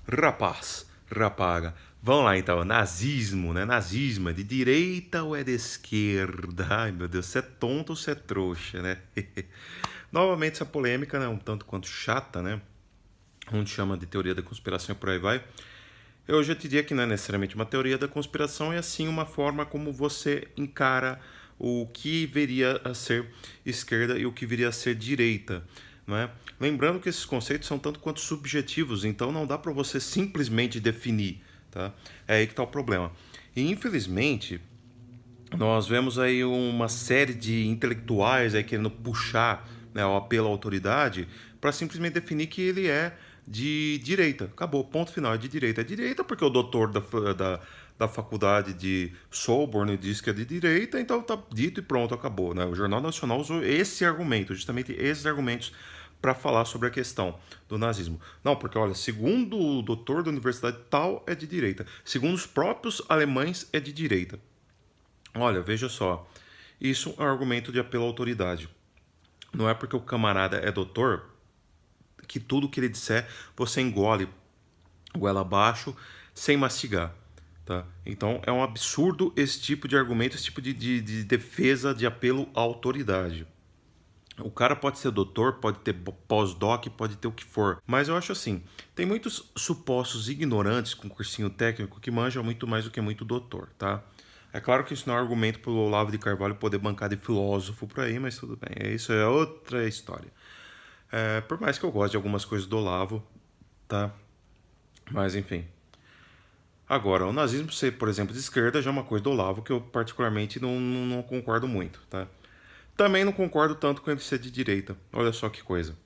Rapaz, rapaga. Vamos lá então, nazismo, né? Nazismo é de direita ou é de esquerda? Ai meu Deus, você é tonto ou você é trouxa, né? Novamente essa polêmica, né? Um tanto quanto chata, né? Onde chama de teoria da conspiração e por aí vai. Eu já te diria que não é necessariamente uma teoria da conspiração, é sim uma forma como você encara o que viria a ser esquerda e o que viria a ser direita. Não é? Lembrando que esses conceitos são tanto quanto subjetivos, então não dá para você simplesmente definir. Tá? É aí que está o problema. E infelizmente, nós vemos aí uma série de intelectuais aí querendo puxar, né, o apelo à autoridade para simplesmente definir que ele é de direita. Acabou, ponto final, é de direita. É direita porque o doutor da faculdade de Sorbonne diz que é de direita, então tá dito e pronto, acabou. Né? O Jornal Nacional usou esse argumento, justamente esses argumentos, para falar sobre a questão do nazismo. Não, porque olha, segundo o doutor da universidade tal é de direita, segundo os próprios alemães é de direita. Olha, veja só, isso é um argumento de apelo à autoridade. Não é porque o camarada é doutor que tudo que ele disser você engole goela abaixo sem mastigar. Tá? Então é um absurdo esse tipo de argumento, esse tipo de defesa de apelo à autoridade. O cara pode ser doutor, pode ter pós-doc, pode ter o que for. Mas eu acho assim, tem muitos supostos ignorantes com cursinho técnico que manjam muito mais do que muito doutor, tá? É claro que isso não é argumento para o Olavo de Carvalho poder bancar de filósofo por aí, mas tudo bem. Isso é outra história. Por mais que eu goste de algumas coisas do Olavo, tá? Mas enfim. Agora, o nazismo ser, por exemplo, de esquerda já é uma coisa do Olavo que eu particularmente não concordo muito, tá? Também não concordo tanto com ele ser de direita. Olha só que coisa.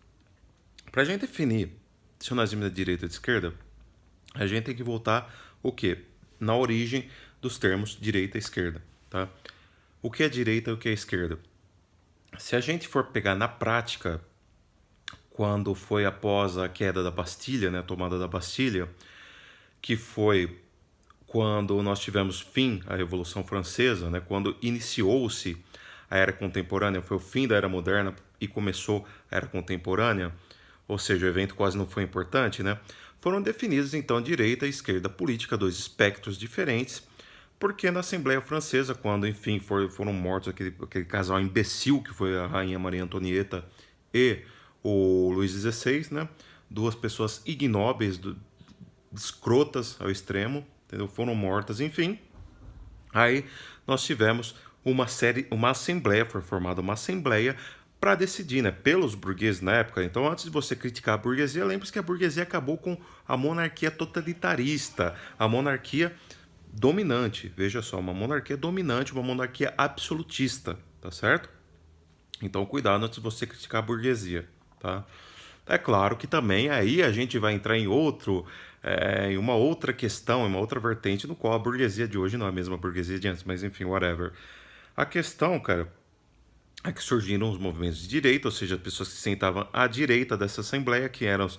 Para a gente definir se o nazismo é de direita ou de esquerda, a gente tem que voltar o quê? Na origem dos termos direita e esquerda, tá? O que é direita e o que é esquerda? Se a gente for pegar na prática, quando foi após a queda da Bastilha, né, a tomada da Bastilha, que foi quando nós tivemos fim à Revolução Francesa, né, quando iniciou-se a Era Contemporânea, foi o fim da Era Moderna e começou a Era Contemporânea, ou seja, o evento quase não foi importante, né? Foram definidos então direita e esquerda política, dois espectros diferentes, porque na Assembleia Francesa, quando enfim foram mortos aquele casal imbecil que foi a Rainha Maria Antonieta e o Luís XVI, né? Duas pessoas ignóbeis, escrotas ao extremo, entendeu? Foram mortas, enfim. Aí nós tivemos uma assembleia, foi formada uma assembleia para decidir, né, pelos burgueses na época. Então, antes de você criticar a burguesia, lembre-se que a burguesia acabou com a monarquia totalitarista, a monarquia dominante. Veja só, uma monarquia dominante, uma monarquia absolutista, tá certo? Então, cuidado antes de você criticar a burguesia, tá? É claro que também aí a gente vai entrar em uma outra questão, em uma outra vertente, no qual a burguesia de hoje não é a mesma burguesia de antes, mas enfim, whatever. A questão, cara, é que surgiram os movimentos de direita, ou seja, as pessoas que se sentavam à direita dessa assembleia, que eram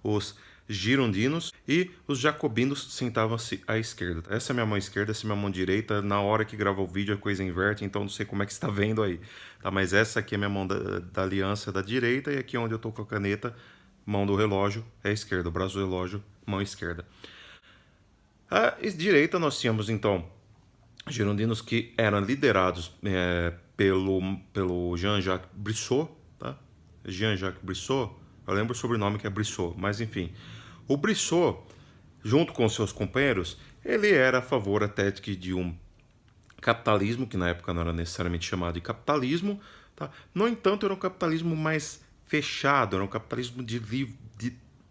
os girondinos, e os jacobinos sentavam-se à esquerda. Essa é minha mão esquerda, essa é minha mão direita. Na hora que grava o vídeo a coisa inverte, então não sei como é que você está vendo aí. Tá? Mas essa aqui é minha mão da aliança da direita, e aqui onde eu estou com a caneta, mão do relógio, é a esquerda. O braço do relógio, mão esquerda. À direita nós tínhamos então girondinos que eram liderados pelo Jean-Jacques Brissot, tá? Jean-Jacques Brissot, eu lembro o sobrenome que é Brissot, mas enfim. O Brissot, junto com seus companheiros, ele era a favor até de um capitalismo, que na época não era necessariamente chamado de capitalismo, tá? No entanto, era um capitalismo mais fechado, era um capitalismo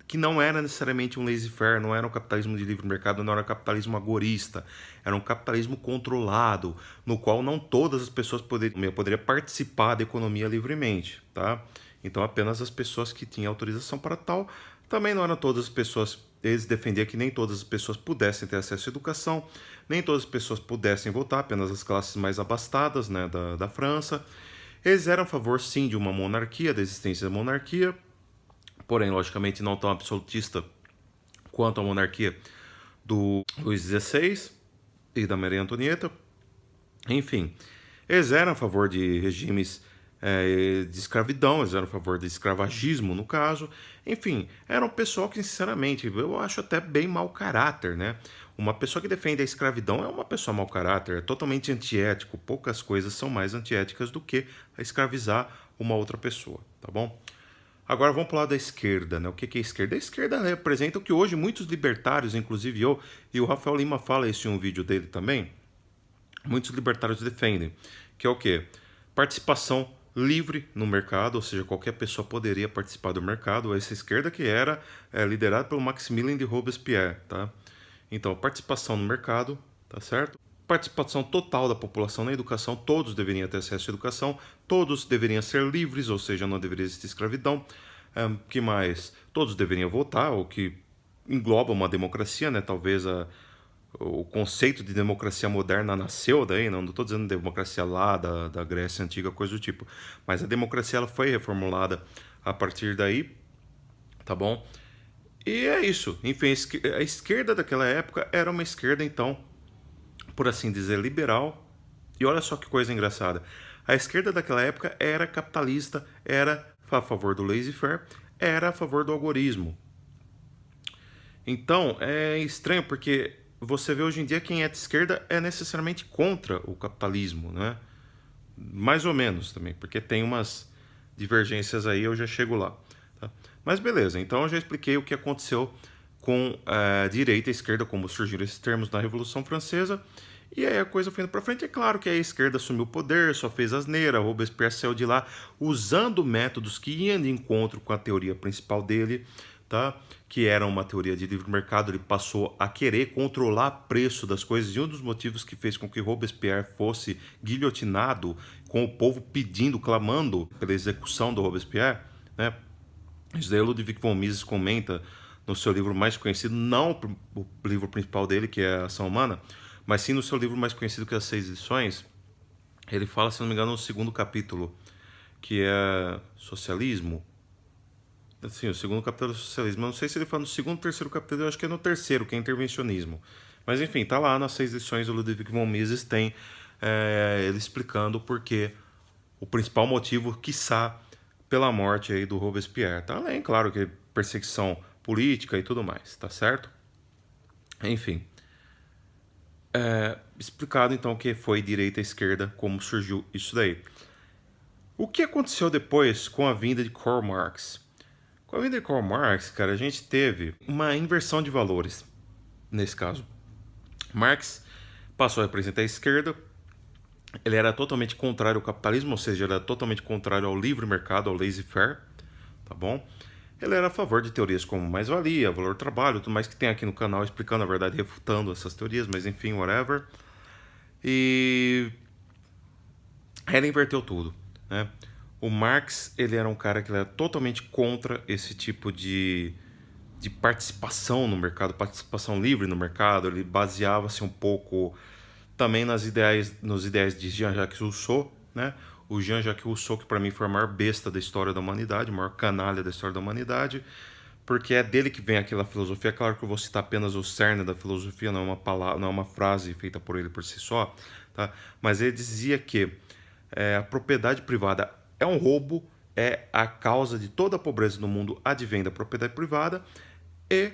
que não era necessariamente um laissez-faire, não era um capitalismo de livre mercado, não era um capitalismo agorista, era um capitalismo controlado, no qual não todas as pessoas poderiam participar da economia livremente, tá? Então apenas as pessoas que tinham autorização para tal, também não eram todas as pessoas, eles defendiam que nem todas as pessoas pudessem ter acesso à educação, nem todas as pessoas pudessem votar, apenas as classes mais abastadas, né, da França. Eles eram a favor sim de uma monarquia, da existência da monarquia, porém, logicamente, não tão absolutista quanto a monarquia do Luís XVI e da Maria Antonieta. Enfim, eles eram a favor de regimes de escravidão, eles eram a favor de escravagismo, no caso. Enfim, era um pessoal que, sinceramente, eu acho até bem mau caráter, né? Uma pessoa que defende a escravidão é uma pessoa mau caráter, é totalmente antiético. Poucas coisas são mais antiéticas do que a escravizar uma outra pessoa, tá bom? Agora vamos para o lado da esquerda, né? O que é a esquerda? A esquerda representa o que hoje muitos libertários, inclusive eu, e o Rafael Lima fala isso em um vídeo dele também, muitos libertários defendem, que é o quê? Participação livre no mercado, ou seja, qualquer pessoa poderia participar do mercado. Essa esquerda que era liderada pelo Maximilien de Robespierre, tá? Então, participação no mercado, tá certo? Participação total da população na educação, todos deveriam ter acesso à educação, todos deveriam ser livres, ou seja, não deveria existir escravidão. Que mais? Todos deveriam votar, o que engloba uma democracia, né? Talvez o conceito de democracia moderna nasceu daí, não estou dizendo democracia lá da Grécia Antiga, coisa do tipo, mas a democracia ela foi reformulada a partir daí, tá bom? E é isso. Enfim, a esquerda daquela época era uma esquerda, então, por assim dizer, liberal. E olha só que coisa engraçada. A esquerda daquela época era capitalista, era a favor do laissez-faire, era a favor do algoritmo. Então, é estranho porque você vê hoje em dia quem é de esquerda é necessariamente contra o capitalismo, né? Mais ou menos também, porque tem umas divergências aí, eu já chego lá. Tá? Mas beleza, então eu já expliquei o que aconteceu com a direita e a esquerda, como surgiram esses termos na Revolução Francesa, e aí a coisa foi indo para frente. É claro que a esquerda assumiu o poder, só fez asneira, Robespierre saiu de lá usando métodos que iam de encontro com a teoria principal dele, tá? Que era uma teoria de livre mercado. Ele passou a querer controlar o preço das coisas, e um dos motivos que fez com que Robespierre fosse guilhotinado, com o povo pedindo, clamando pela execução do Robespierre, né? Isso daí o Ludwig von Mises comenta no seu livro mais conhecido, não o livro principal dele, que é a Ação Humana, mas sim no seu livro mais conhecido, que é As Seis Lições. Ele fala, se não me engano, no segundo capítulo, que é socialismo. Sim, o segundo capítulo é socialismo. Eu não sei se ele fala no segundo ou terceiro capítulo, eu acho que é no terceiro, que é intervencionismo. Mas enfim, tá lá nas Seis Lições do Ludwig von Mises, tem ele explicando por que o principal motivo, quiçá, pela morte aí do Robespierre. Tá além, claro, que perseguição política e tudo mais, tá certo? Enfim. Explicado então o que foi direita e esquerda, como surgiu isso daí. O que aconteceu depois com a vinda de Karl Marx? Com a vinda de Karl Marx, cara, a gente teve uma inversão de valores, nesse caso. Marx passou a representar a esquerda, ele era totalmente contrário ao capitalismo, ou seja, ele era totalmente contrário ao livre mercado, ao laissez-faire, tá bom? Ele era a favor de teorias como mais-valia, valor do trabalho, tudo mais que tem aqui no canal explicando, a verdade, refutando essas teorias, mas enfim, whatever. E ela inverteu tudo, né? O Marx, ele era um cara que era totalmente contra esse tipo de participação no mercado, participação livre no mercado. Ele baseava-se um pouco também nos ideais de Jean-Jacques Rousseau, né? O Jean-Jacques Rousseau, que para mim foi a maior besta da história da humanidade, a maior canalha da história da humanidade, porque é dele que vem aquela filosofia. É claro que eu vou citar apenas o cerne da filosofia, não é uma palavra, não é uma frase feita por ele por si só, tá? Mas ele dizia que a propriedade privada é um roubo, é a causa de toda a pobreza no mundo, advém da propriedade privada, e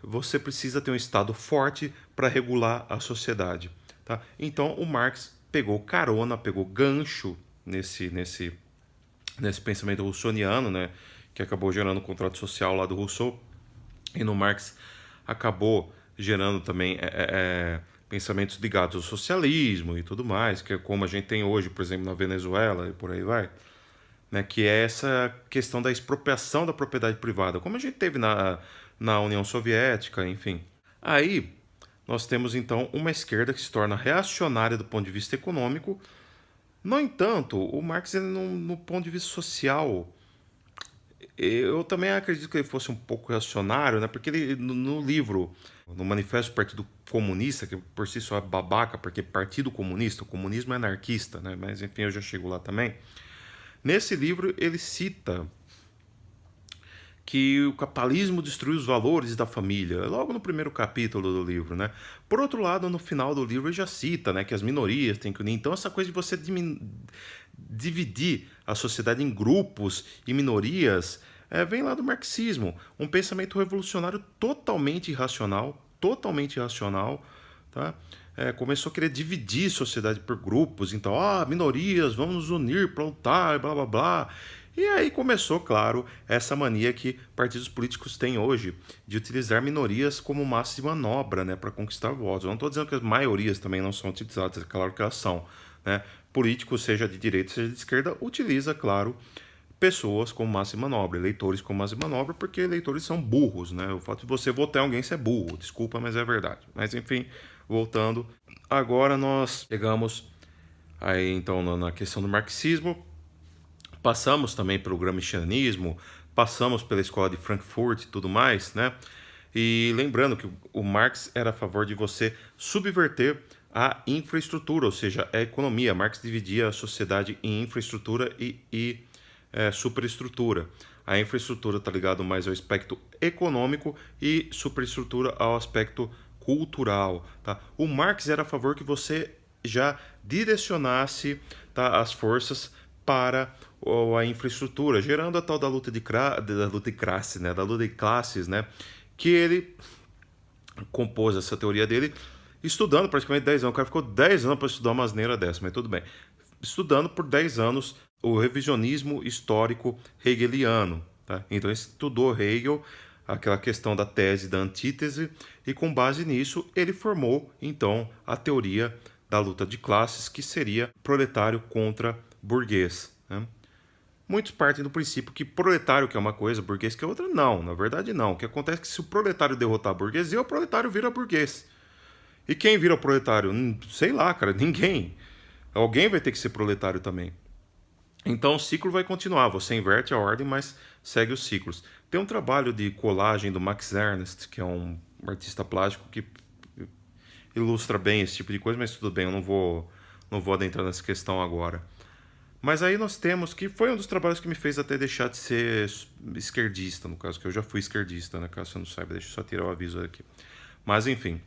você precisa ter um Estado forte para regular a sociedade. Tá? Então o Marx pegou carona, pegou gancho nesse pensamento russoniano, né, que acabou gerando o contrato social lá do Rousseau, e no Marx acabou gerando também pensamentos ligados ao socialismo e tudo mais, que é como a gente tem hoje, por exemplo, na Venezuela e por aí vai, né, que é essa questão da expropriação da propriedade privada, como a gente teve na União Soviética, enfim. Aí nós temos então uma esquerda que se torna reacionária do ponto de vista econômico. No entanto, o Marx, ele, no ponto de vista social, eu também acredito que ele fosse um pouco reacionário, né? Porque ele, no livro, no Manifesto do Partido Comunista, que por si só é babaca, porque Partido Comunista, o comunismo é anarquista, né? Mas enfim, eu já chego lá também. Nesse livro, ele cita que o capitalismo destruiu os valores da família, logo no primeiro capítulo do livro, né? Por outro lado, no final do livro ele já cita, né, que as minorias têm que unir. Então essa coisa de você dividir a sociedade em grupos e minorias, vem lá do marxismo, um pensamento revolucionário totalmente irracional, tá? Começou a querer dividir a sociedade por grupos, então, minorias, vamos nos unir para lutar, blá blá blá. E aí começou, claro, essa mania que partidos políticos têm hoje de utilizar minorias como massa de manobra, né, para conquistar votos. Eu não estou dizendo que as maiorias também não são utilizadas, é claro que elas são, né? Político, seja de direita, seja de esquerda, utiliza, claro, pessoas como massa de manobra, eleitores como massa de manobra, porque eleitores são burros, né? O fato de você votar em alguém, você é burro, desculpa, mas é verdade. Mas enfim, voltando, agora nós chegamos aí então na questão do marxismo, passamos também pelo gramscianismo, passamos pela escola de Frankfurt e tudo mais, né? E lembrando que o Marx era a favor de você subverter a infraestrutura, ou seja, a economia. Marx dividia a sociedade em infraestrutura e superestrutura. A infraestrutura está ligado mais ao aspecto econômico e superestrutura ao aspecto cultural. Tá? O Marx era a favor que você já direcionasse, tá, as forças para a infraestrutura, gerando a tal da luta de classe, né, da luta de classes, né, que ele compôs essa teoria dele estudando praticamente 10 anos. O cara ficou 10 anos para estudar uma asneira dessa, mas tudo bem. Estudando por 10 anos o revisionismo histórico hegeliano. Tá? Então ele estudou Hegel, aquela questão da tese da antítese, e com base nisso ele formou então a teoria da luta de classes, que seria proletário contra burguês. Né? Muitos partem do princípio que proletário que é uma coisa, burguês que é outra. Não, na verdade não. O que acontece é que se o proletário derrotar a burguesia, o proletário vira burguês. E quem vira proletário? Sei lá, cara, ninguém. Alguém vai ter que ser proletário também. Então o ciclo vai continuar, você inverte a ordem, mas segue os ciclos. Tem um trabalho de colagem do Max Ernst, que é um artista plástico que ilustra bem esse tipo de coisa, mas tudo bem, eu não vou adentrar nessa questão agora. Mas aí nós temos, que foi um dos trabalhos que me fez até deixar de ser esquerdista, no caso, que eu já fui esquerdista, né? Caso você não saiba, deixa eu só tirar o aviso aqui. Mas enfim,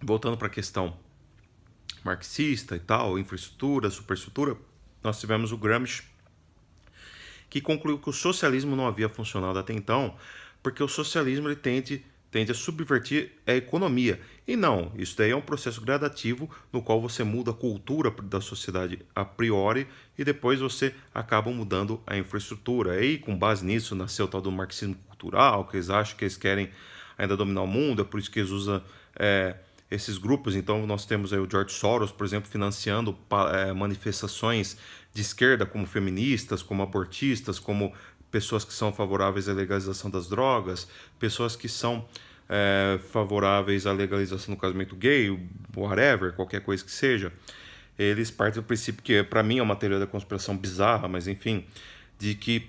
voltando para a questão marxista e tal, infraestrutura, superestrutura, nós tivemos o Gramsci, que concluiu que o socialismo não havia funcionado até então, porque o socialismo ele tende a subverter a economia. E não, isso daí é um processo gradativo no qual você muda a cultura da sociedade a priori e depois você acaba mudando a infraestrutura. E com base nisso nasceu o tal do marxismo cultural, que eles acham que eles querem ainda dominar o mundo, é por isso que eles usam esses grupos. Então nós temos aí o George Soros, por exemplo, financiando manifestações de esquerda, como feministas, como abortistas, como pessoas que são favoráveis à legalização das drogas, pessoas que são favoráveis à legalização do casamento gay, whatever, qualquer coisa que seja. Eles partem do princípio que, para mim, é uma teoria da conspiração bizarra, mas enfim, de que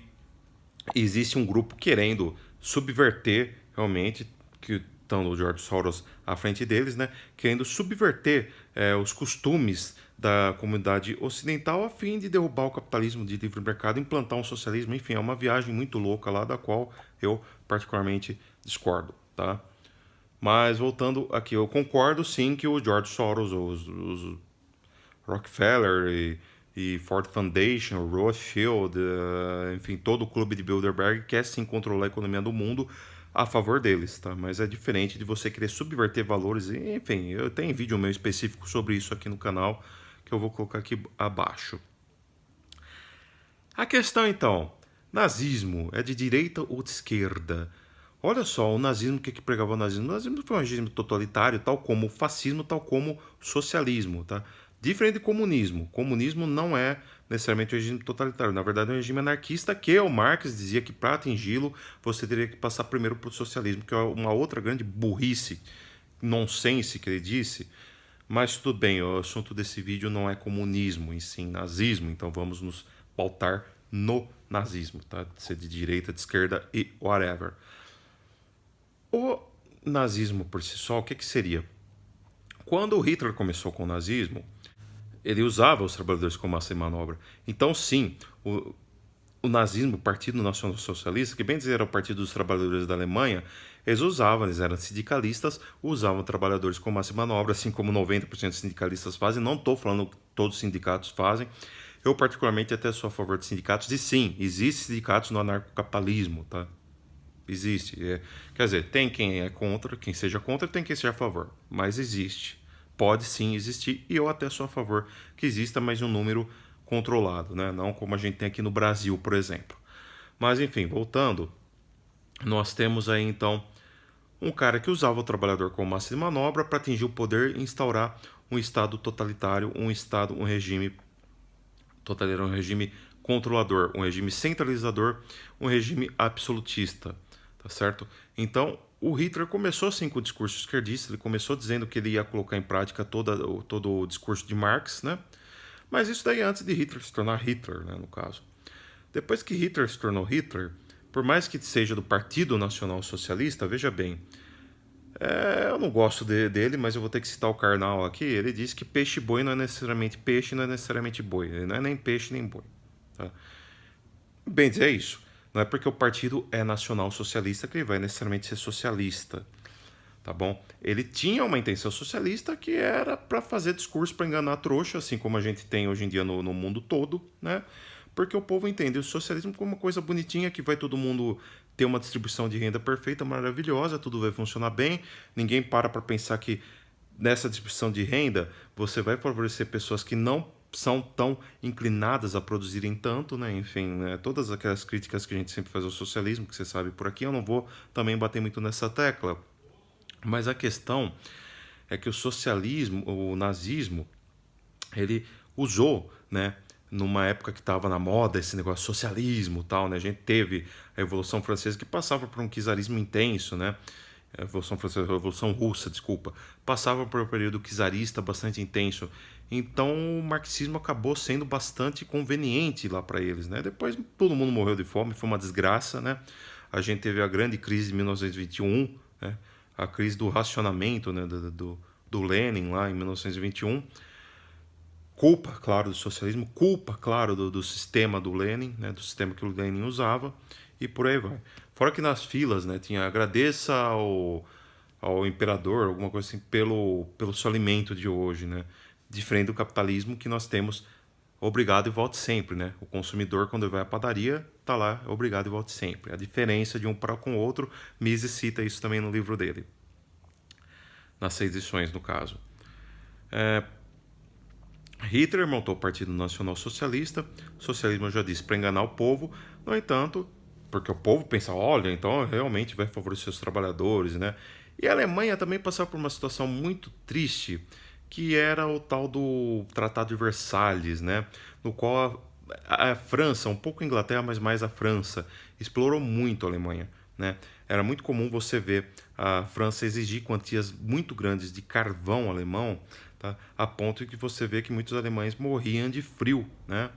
existe um grupo querendo subverter realmente, que estão o George Soros à frente deles, né, querendo subverter os costumes da comunidade ocidental a fim de derrubar o capitalismo de livre mercado, implantar um socialismo, enfim, é uma viagem muito louca lá, da qual eu particularmente discordo, tá? Mas voltando aqui, eu concordo sim que o George Soros, os Rockefeller e Ford Foundation, Rothschild, enfim, todo o clube de Bilderberg quer sim controlar a economia do mundo a favor deles, tá? Mas é diferente de você querer subverter valores, enfim, eu tenho vídeo meu específico sobre isso aqui no canal, que eu vou colocar aqui abaixo. A questão então, nazismo é de direita ou de esquerda? Olha só, o nazismo, o que pregava o nazismo? O nazismo foi um regime totalitário, tal como o fascismo, tal como o socialismo, tá? Diferente do comunismo. O comunismo não é necessariamente um regime totalitário. Na verdade, é um regime anarquista que o Marx dizia que para atingi-lo você teria que passar primeiro para o socialismo, que é uma outra grande burrice, nonsense que ele disse. Mas tudo bem, o assunto desse vídeo não é comunismo, e sim nazismo. Então vamos nos pautar no nazismo, tá? Ser de direita, de esquerda e whatever. O nazismo por si só, o que seria? Quando o Hitler começou com o nazismo, ele usava os trabalhadores como massa de manobra. Então, sim, o nazismo, o Partido Nacional Socialista, que bem dizer era o Partido dos Trabalhadores da Alemanha, eles eram sindicalistas, usavam trabalhadores como massa de manobra, assim como 90% dos sindicalistas fazem. Não estou falando que todos os sindicatos fazem. Eu particularmente até sou a favor de sindicatos, e sim, existem sindicatos no anarcocapitalismo, tá? Existe. Quer dizer, tem quem é contra, quem seja contra, tem quem seja a favor. Mas existe. Pode sim existir, e eu até sou a favor que exista, mas em um número controlado, né? Não como a gente tem aqui no Brasil, por exemplo. Mas enfim, voltando, nós temos aí então um cara que usava o trabalhador como massa de manobra para atingir o poder e instaurar um estado totalitário, um regime totalitário, um regime controlador, um regime centralizador, um regime absolutista, tá certo? Então, o Hitler começou assim com o discurso esquerdista, ele começou dizendo que ele ia colocar em prática todo o discurso de Marx, né? Mas isso daí antes de Hitler se tornar Hitler, né, no caso. Depois que Hitler se tornou Hitler, por mais que seja do Partido Nacional Socialista, veja bem, eu não gosto dele, mas eu vou ter que citar o Karnal aqui. Ele diz que peixe-boi não é necessariamente peixe, não é necessariamente boi. Ele não é nem peixe nem boi. Tá? Bem dizer, é isso. Não é porque o partido é nacional socialista que ele vai necessariamente ser socialista. Tá bom? Ele tinha uma intenção socialista que era para fazer discurso para enganar a trouxa, assim como a gente tem hoje em dia no mundo todo, né? Porque o povo entende o socialismo como uma coisa bonitinha que vai todo mundo ter uma distribuição de renda perfeita, maravilhosa, tudo vai funcionar bem, ninguém para pensar que nessa distribuição de renda você vai favorecer pessoas que não são tão inclinadas a produzirem tanto, né? Enfim, né? Todas aquelas críticas que a gente sempre faz ao socialismo, que você sabe por aqui, eu não vou também bater muito nessa tecla. Mas a questão é que o socialismo, o nazismo, ele usou, né, numa época que estava na moda esse negócio de socialismo, tal, né? A gente teve a Revolução Francesa que passava por um czarismo intenso, né? A Revolução Francesa, a Revolução Russa, desculpa, passava por um período czarista bastante intenso. Então o marxismo acabou sendo bastante conveniente lá para eles, né? Depois todo mundo morreu de fome, foi uma desgraça, né? A gente teve a grande crise de 1921, né? A crise do racionamento, né? Do Lenin lá em 1921. Culpa, claro, do socialismo, culpa, claro, do sistema do Lenin, né, do sistema que o Lenin usava, e por aí vai. Fora que nas filas, né, tinha agradeça ao imperador, alguma coisa assim, pelo seu alimento de hoje, né, diferente do capitalismo que nós temos obrigado e volte sempre, né, o consumidor quando vai à padaria, tá lá, obrigado e volte sempre. A diferença de um para com o outro, Mises cita isso também no livro dele, nas 6 edições, no caso. Hitler montou o Partido Nacional Socialista, socialismo eu já disse, para enganar o povo, no entanto, porque o povo pensa, olha, então realmente vai favorecer os trabalhadores, né? E a Alemanha também passava por uma situação muito triste, que era o tal do Tratado de Versalhes, né? No qual a França, um pouco a Inglaterra, mas mais a França, explorou muito a Alemanha, né? Era muito comum você ver a França exigir quantias muito grandes de carvão alemão, tá? A ponto de que você vê que muitos alemães morriam de frio, né?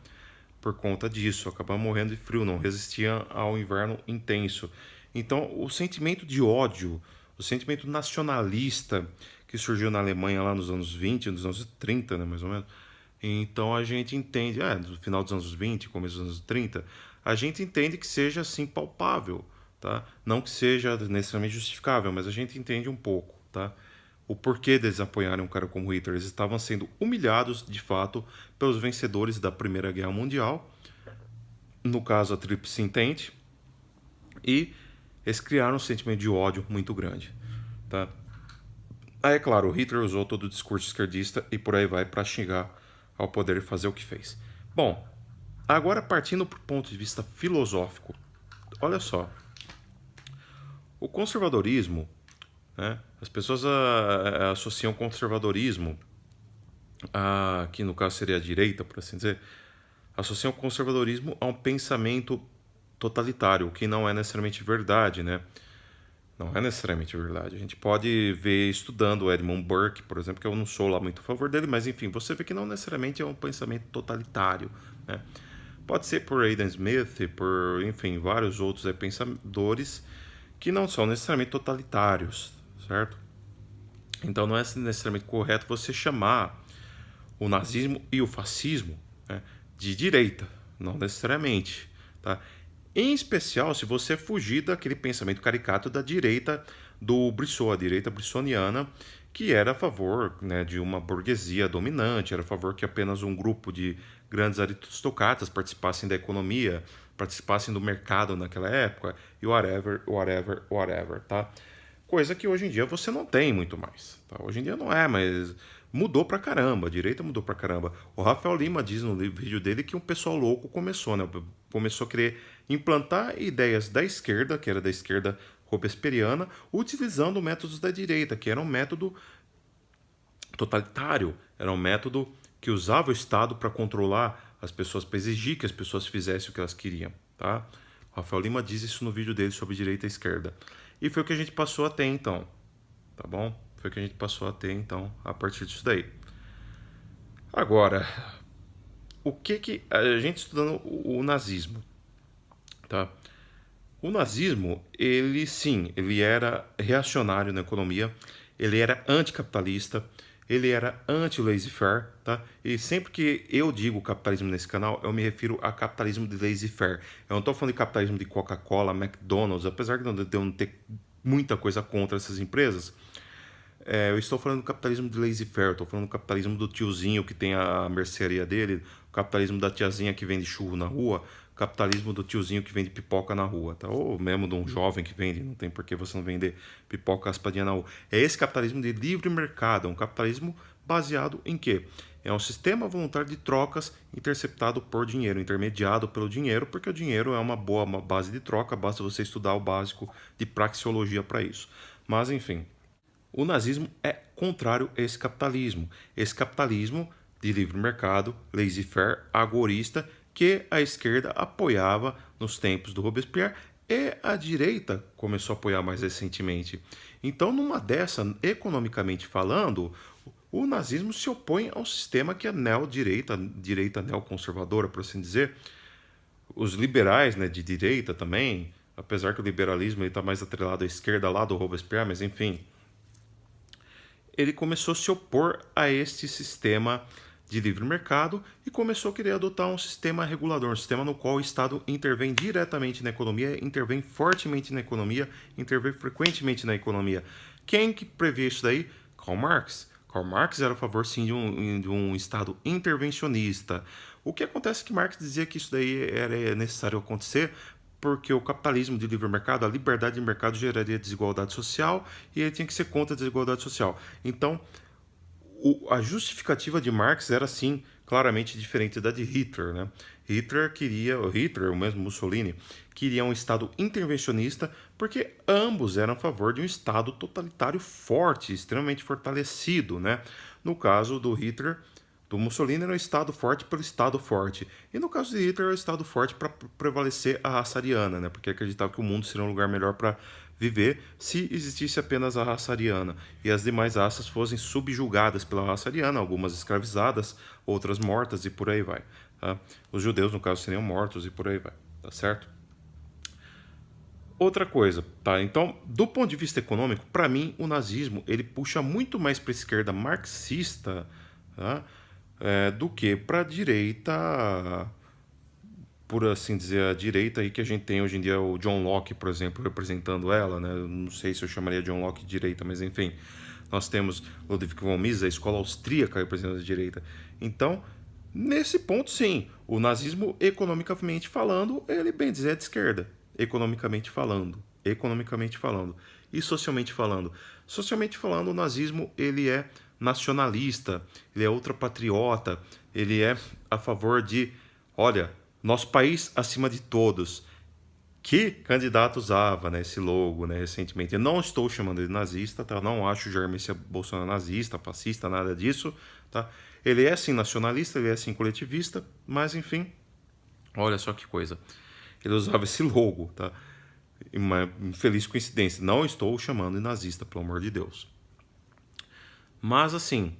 Por conta disso, acabavam morrendo de frio, não resistiam ao inverno intenso. Então, o sentimento de ódio, o sentimento nacionalista que surgiu na Alemanha lá nos anos 20, nos anos 30, né, mais ou menos. Então a gente entende, no final dos anos 20, começo dos anos 30, a gente entende que seja assim palpável, tá? Não que seja necessariamente justificável, mas a gente entende um pouco, tá? O porquê deles apoiarem um cara como Hitler. Eles estavam sendo humilhados, de fato, pelos vencedores da Primeira Guerra Mundial, no caso a Tríplice Entente, e eles criaram um sentimento de ódio muito grande, tá? Aí, é claro, o Hitler usou todo o discurso esquerdista e por aí vai para chegar ao poder e fazer o que fez. Bom, agora partindo para o ponto de vista filosófico, olha só, o conservadorismo, né, as pessoas associam conservadorismo, que no caso seria a direita, por assim dizer, associam o conservadorismo a um pensamento totalitário, o que não é necessariamente verdade, né? Não é necessariamente verdade. A gente pode ver estudando o Edmund Burke, por exemplo, que eu não sou lá muito a favor dele, mas enfim, você vê que não necessariamente é um pensamento totalitário, né? Pode ser por Adam Smith, por, enfim, vários outros pensadores que não são necessariamente totalitários, certo? Então não é necessariamente correto você chamar o nazismo e o fascismo, né, de direita, não necessariamente, tá? Em especial se você fugir daquele pensamento caricato da direita do Brissot, a direita brissoniana, que era a favor, né, de uma burguesia dominante, era a favor que apenas um grupo de grandes aristocratas participassem da economia, participassem do mercado naquela época, e whatever, whatever, whatever, tá? Coisa que hoje em dia você não tem muito mais, tá? Hoje em dia não é, mas mudou pra caramba, a direita mudou pra caramba. O Rafael Lima diz no vídeo dele que um pessoal louco começou, né? Começou a querer implantar ideias da esquerda, que era da esquerda robesperiana, utilizando métodos da direita, que era um método totalitário, era um método que usava o Estado para controlar as pessoas, para exigir que as pessoas fizessem o que elas queriam, tá? O Rafael Lima diz isso no vídeo dele sobre direita e esquerda. E foi o que a gente passou a ter então, tá bom? Foi o que a gente passou a ter então a partir disso daí. Agora, o que a gente estudando o nazismo, tá? O nazismo, ele sim, ele era reacionário na economia, ele era anticapitalista, ele era anti-laissez-faire, tá? E sempre que eu digo capitalismo nesse canal, eu me refiro a capitalismo de laissez-faire. Eu não estou falando de capitalismo de Coca-Cola, McDonald's, apesar de eu não ter muita coisa contra essas empresas, eu estou falando do capitalismo de laissez-faire, estou falando do capitalismo do tiozinho que tem a mercearia dele, o capitalismo da tiazinha que vende churro na rua, o capitalismo do tiozinho que vende pipoca na rua, tá? Ou mesmo de um jovem que vende, não tem por que você não vender pipoca raspadinha na rua. É esse capitalismo de livre mercado, é um capitalismo baseado em quê? É um sistema voluntário de trocas interceptado por dinheiro, intermediado pelo dinheiro, porque o dinheiro é uma boa base de troca, basta você estudar o básico de praxeologia para isso. Mas, enfim, o nazismo é contrário a esse capitalismo. Esse capitalismo de livre mercado, laissez-faire, agorista, que a esquerda apoiava nos tempos do Robespierre e a direita começou a apoiar mais recentemente. Então, numa dessa, economicamente falando, o nazismo se opõe ao sistema que é neodireita, direita neoconservadora, por assim dizer. Os liberais, né, de direita também, apesar que o liberalismo está mais atrelado à esquerda lá do Robespierre, mas enfim, ele começou a se opor a este sistema de livre mercado e começou a querer adotar um sistema regulador, um sistema no qual o Estado intervém diretamente na economia, intervém fortemente na economia, intervém frequentemente na economia. Quem que prevê isso daí? Karl Marx. Karl Marx era a favor, sim, de um Estado intervencionista. O que acontece é que Marx dizia que isso daí era necessário acontecer porque o capitalismo de livre mercado, a liberdade de mercado geraria desigualdade social e ele tinha que ser contra a desigualdade social. Então, a justificativa de Marx era, sim, claramente diferente da de Hitler, né? Hitler, o mesmo Mussolini, queria um Estado intervencionista porque ambos eram a favor de um Estado totalitário forte, extremamente fortalecido, né? No caso do Hitler, do Mussolini era um Estado forte pelo Estado forte. E no caso de Hitler era um Estado forte para prevalecer a raça ariana, né? Porque acreditava que o mundo seria um lugar melhor para viver se existisse apenas a raça ariana e as demais raças fossem subjugadas pela raça ariana, algumas escravizadas, outras mortas e por aí vai. Tá? Os judeus, no caso, seriam mortos e por aí vai. Tá certo? Outra coisa, tá? Então, do ponto de vista econômico, para mim, o nazismo ele puxa muito mais para a esquerda marxista, tá? Do que para a direita, por assim dizer, a direita aí que a gente tem hoje em dia, o John Locke, por exemplo, representando ela, né? Eu não sei se eu chamaria John Locke de direita, mas enfim. Nós temos Ludwig von Mises, a escola austríaca representando a direita. Então, nesse ponto, sim, o nazismo, economicamente falando, ele bem dizer é de esquerda. Economicamente falando. Economicamente falando. E socialmente falando. Socialmente falando, o nazismo, ele é nacionalista, ele é ultrapatriota, ele é a favor de, olha, nosso país acima de todos. Que candidato usava, né, esse logo, né, recentemente? Eu não estou chamando ele de nazista, tá? Eu não acho o Jair Messias Bolsonaro nazista, fascista, nada disso, tá? Ele é sim nacionalista, ele é sim coletivista, mas enfim, olha só que coisa. Ele usava esse logo, tá? Uma infeliz coincidência. Não estou chamando de nazista, pelo amor de Deus. Mas assim,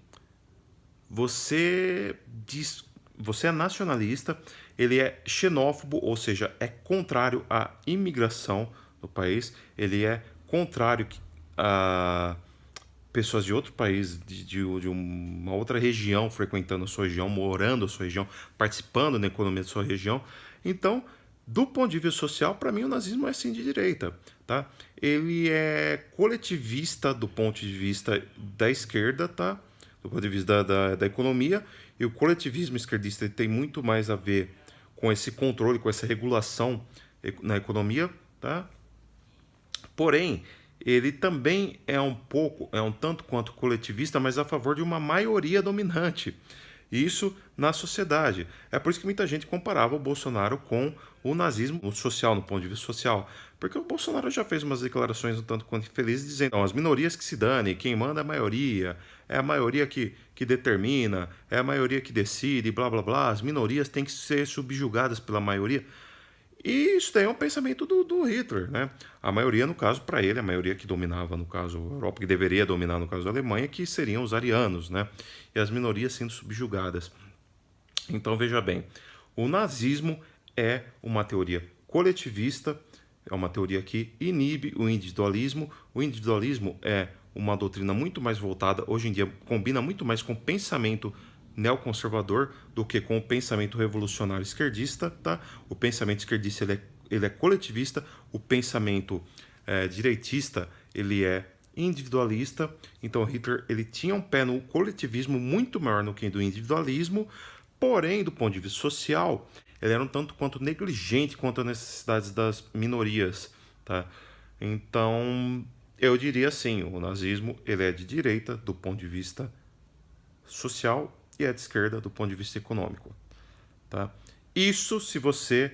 você diz, você é nacionalista, ele é xenófobo, ou seja, é contrário à imigração no país, ele é contrário a pessoas de outro país, de uma outra região, frequentando a sua região, morando na sua região, participando da economia da sua região. Então, do ponto de vista social, para mim o nazismo é sim de direita, tá? Ele é coletivista do ponto de vista da esquerda, tá? Do ponto de vista da economia, E o coletivismo esquerdista ele tem muito mais a ver com esse controle, com essa regulação na economia, tá? Porém, ele também é um tanto quanto coletivista, mas a favor de uma maioria dominante. Isso na sociedade. É por isso que muita gente comparava o Bolsonaro com o nazismo social, no ponto de vista social. Porque o Bolsonaro já fez umas declarações um tanto quanto infelizes, dizendo: as minorias que se danem, quem manda é a maioria que determina, é a maioria que decide, blá blá blá, as minorias têm que ser subjugadas pela maioria. E isso daí é um pensamento do Hitler, né? A maioria, no caso, para ele, a maioria que dominava, no caso, a Europa, que deveria dominar, no caso, a Alemanha, que seriam os arianos, né? E as minorias sendo subjugadas. Então, veja bem, o nazismo é uma teoria coletivista, é uma teoria que inibe o individualismo. O individualismo é uma doutrina muito mais voltada, hoje em dia, combina muito mais com o pensamento neoconservador do que com o pensamento revolucionário esquerdista, tá? O pensamento esquerdista ele é coletivista, o pensamento direitista ele é individualista. Então Hitler ele tinha um pé no coletivismo muito maior do que do individualismo, porém do ponto de vista social ele era um tanto quanto negligente quanto às necessidades das minorias, tá? Então eu diria assim, o nazismo ele é de direita do ponto de vista social e é de esquerda do ponto de vista econômico, tá? Isso se você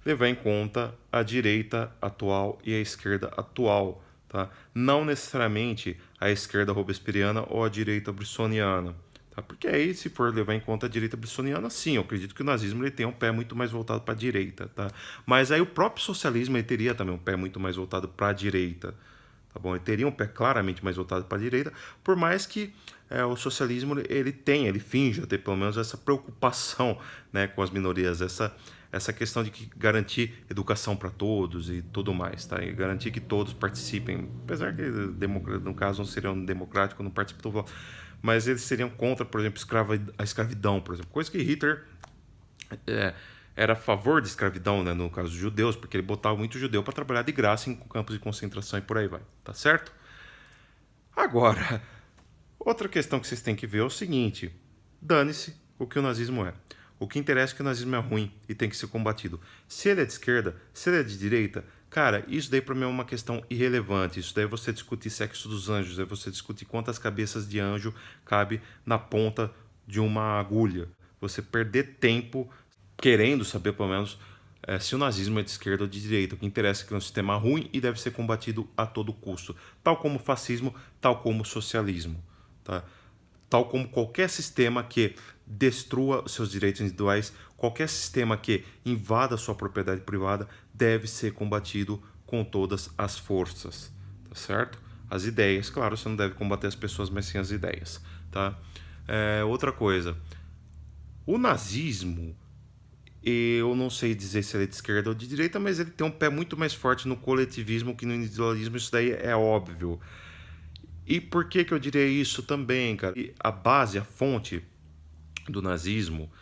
levar em conta a direita atual e a esquerda atual, tá? Não necessariamente a esquerda robespierriana ou a direita brissoniana, tá? Porque aí, se for levar em conta a direita brissoniana, sim, eu acredito que o nazismo ele tem um pé muito mais voltado para a direita, tá? Mas aí o próprio socialismo ele teria também um pé muito mais voltado para a direita, tá bom? Ele teria um pé claramente mais voltado para a direita, por mais que o socialismo ele finge ter pelo menos essa preocupação, né, com as minorias, essa questão de que garantir educação para todos e tudo mais, tá? E garantir que todos participem, apesar que no caso não seriam democráticos, não participam do voto, mas eles seriam contra, por exemplo, a escravidão, por exemplo, coisa que Hitler era a favor de escravidão, né, no caso dos judeus, porque ele botava muito judeu para trabalhar de graça em campos de concentração e por aí vai, tá certo? Agora, outra questão que vocês têm que ver é o seguinte: dane-se o que o nazismo é. O que interessa é que o nazismo é ruim e tem que ser combatido. Se ele é de esquerda, se ele é de direita, cara, isso daí para mim é uma questão irrelevante. Isso daí é você discutir sexo dos anjos, é você discutir quantas cabeças de anjo cabe na ponta de uma agulha. Você perder tempo querendo saber, pelo menos, se o nazismo é de esquerda ou de direita. O que interessa é que é um sistema ruim e deve ser combatido a todo custo. Tal como o fascismo, tal como o socialismo, tá? Tal como qualquer sistema que destrua seus direitos individuais, qualquer sistema que invada sua propriedade privada, deve ser combatido com todas as forças, tá certo? As ideias, claro, você não deve combater as pessoas, mas sim as ideias, tá? Outra coisa, o nazismo, eu não sei dizer se ele é de esquerda ou de direita, mas ele tem um pé muito mais forte no coletivismo que no individualismo, isso daí é óbvio. E por que eu diria isso também, cara? A base, a fonte do nazismo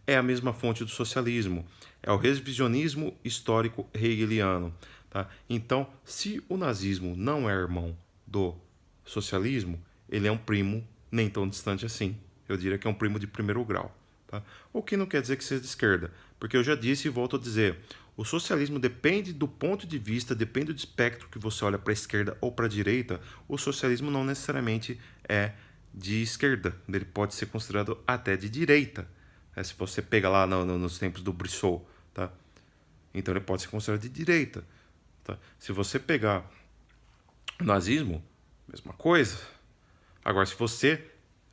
é a mesma fonte do socialismo. É o revisionismo histórico hegeliano, tá? Então, se o nazismo não é irmão do socialismo, ele é um primo nem tão distante assim. Eu diria que é um primo de primeiro grau, tá? O que não quer dizer que seja de esquerda, porque eu já disse e volto a dizer, o socialismo depende do ponto de vista, depende do espectro que você olha para a esquerda ou para a direita. O socialismo não necessariamente é de esquerda, ele pode ser considerado até de direita, né? Se você pega lá nos tempos do Brissot, tá? Então ele pode ser considerado de direita, tá? Se você pegar o nazismo, mesma coisa. Agora, se você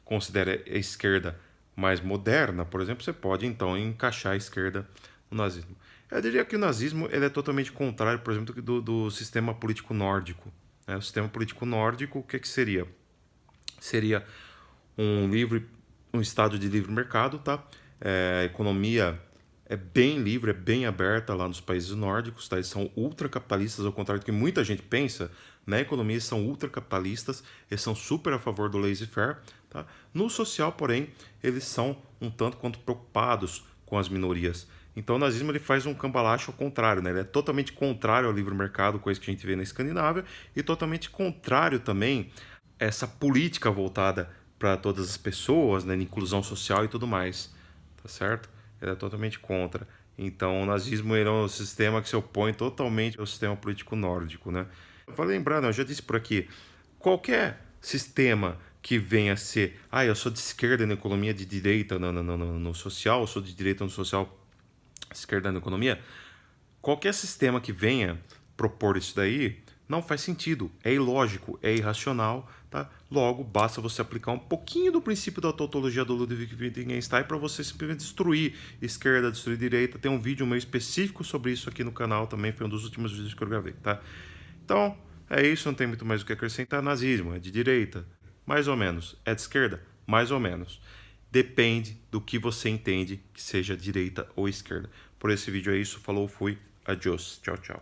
considera a esquerda mais moderna, por exemplo, você pode então encaixar a esquerda no nazismo. Eu diria que o nazismo ele é totalmente contrário, por exemplo, do sistema político nórdico, né? O sistema político nórdico, o que seria? Seria um estado de livre mercado, tá? A economia é bem livre, é bem aberta lá nos países nórdicos, tá? Eles são ultracapitalistas, ao contrário do que muita gente pensa. Na economia eles são ultracapitalistas, eles são super a favor do laissez-faire, tá? No social, porém, eles são um tanto quanto preocupados com as minorias. Então o nazismo ele faz um cambalacho ao contrário, né? Ele é totalmente contrário ao livre mercado, coisa que a gente vê na Escandinávia, e totalmente contrário também a essa política voltada para todas as pessoas, né, inclusão social e tudo mais, tá certo? Ele é totalmente contra. Então, o nazismo ele é um sistema que se opõe totalmente ao sistema político nórdico, né? Vou lembrando, eu já disse por aqui, qualquer sistema que venha a ser, eu sou de esquerda na economia, de direita no social, eu sou de direita no social, esquerda na economia, qualquer sistema que venha propor isso daí não faz sentido, é ilógico, é irracional, tá? Logo, basta você aplicar um pouquinho do princípio da tautologia do Ludwig Wittgenstein para você simplesmente destruir esquerda, destruir direita. Tem um vídeo meu específico sobre isso aqui no canal também, foi um dos últimos vídeos que eu gravei, tá? Então, é isso, não tem muito mais o que acrescentar. Nazismo é de direita, mais ou menos. É de esquerda, mais ou menos. Depende do que você entende que seja direita ou esquerda. Por esse vídeo é isso, falou, fui, adiós, tchau, tchau.